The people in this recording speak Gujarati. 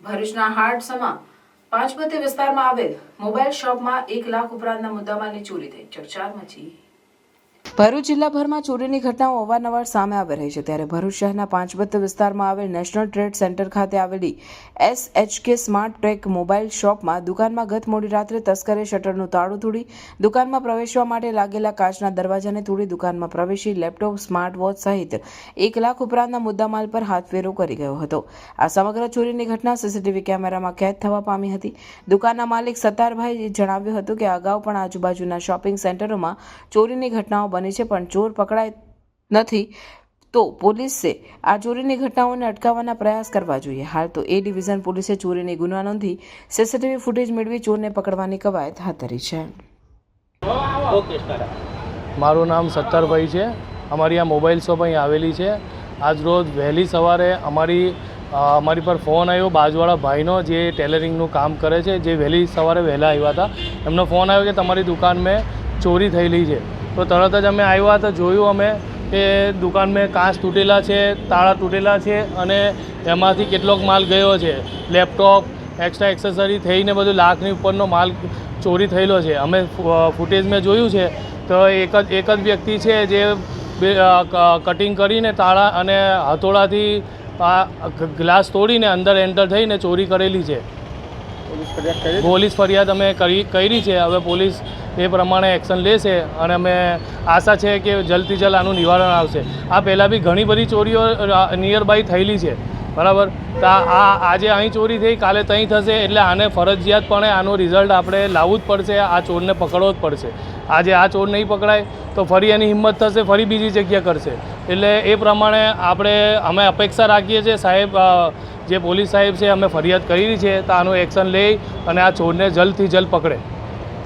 ભરૂચના હાડસમા પાંચબત્તી વિસ્તારમાં આવેલ મોબાઈલ શોપમાં 1 લાખ ઉપરાંતના મુદ્દામાલની ચોરી થઈ ચકચાર મચી। ભરૂચ જિલ્લાભરમાં ચોરીની ઘટનાઓ અવારનવાર સામે આવી રહી છે, ત્યારે ભરૂચ શહેરના પાંચબત્તી વિસ્તારમાં આવેલ નેશનલ ટ્રેડ સેન્ટર ખાતે આવેલી SHK સ્માર્ટ ટેક મોબાઈલ શોપમાં દુકાનમાં ગત મોડી રાત્રે તસ્કરે શટરનું તાળું તોડી દુકાનમાં પ્રવેશવા માટે લાગેલા કાચના દરવાજાને તોડી દુકાનમાં પ્રવેશી લેપટોપ, સ્માર્ટ વોચ સહિત 1 લાખ ઉપરાંતના મુદ્દામાલ પર હાથફેરો કરી ગયો હતો। આ સમગ્ર ચોરીની ઘટના સીસીટીવી કેમેરામાં કેદ થવા પામી હતી। દુકાનના માલિક સત્તારભાઈએ જણાવ્યું હતું કે અગાઉ પણ આજુબાજુના શોપિંગ સેન્ટરોમાં ચોરીની ઘટનાઓ બની છે, પણ ચોર પકડાય નથી તો પોલીસે આ ચોરીની ઘટનાઓને અટકાવવાના પ્રયાસ કરવા જોઈએ। હાલ તો A ડિવિઝન પોલીસે ચોરીની ગુનો નોંધી સીસીટીવી ફૂટેજ મેળવી ચોરને પકડવાની કવાયત હાથ ધરી છે। મારું નામ સત્તારભાઈ છે। અમારી આ મોબાઈલ શોપ અહીં આવેલી છે। આજ રોજ વહેલી સવારે અમારી પર ફોન આવ્યો બાજુવાળા ભાઈનો, જે ટેલરિંગનું કામ કરે છે, જે વહેલી સવારે વહેલા આવ્યા હતા। એમનો ફોન આવ્યો કે તમારી દુકાનમાં ચોરી થયેલી છે। તો તરત જ અમે આવ્યા તો જોયું અમે કે દુકાનમાં કાચ તૂટેલા છે, તાળા તૂટેલા છે અને એમાંથી કેટલોક માલ ગયો છે। લેપટોપ, એક્સ્ટ્રા એક્સેસરી થઈને બધું લાખની ઉપરનો માલ ચોરી થયેલો છે। અમે ફૂટેજમાં જોયું છે તો એક જ વ્યક્તિ છે જે કટિંગ કરીને તાળા અને હથોડાથી ગ્લાસ તોડીને અંદર એન્ટર થઈને ચોરી કરેલી છે। પોલીસ ફરિયાદ અમે કરી છે। હવે પોલીસ એ પ્રમાણે એક્શન લેશે અને અમે આશા છે કે જલ્દથી જલ્દ આનું નિવારણ આવશે। આ પહેલાં બી ઘણી બધી ચોરીઓ નિયર બાય થયેલી છે, બરાબર। તો આજે અહીં ચોરી થઈ, કાલે ત્યાં થશે, એટલે આને ફરજિયાતપણે આનો રિઝલ્ટ આપણે લાવવું જ પડશે। આ ચોરને પકડવો જ પડશે। આજે આ ચોર નહીં પકડાય તો ફરી એની હિંમત થશે, ફરી બીજી જગ્યા કરશે। એટલે એ પ્રમાણે અમે અપેક્ષા રાખીએ છીએ સાહેબ, જે પોલીસ સાહેબ છે, અમે ફરિયાદ કરી છે તો આનું એક્શન લઈ અને આ ચોરને જલ્દથી જલ્દ પકડે।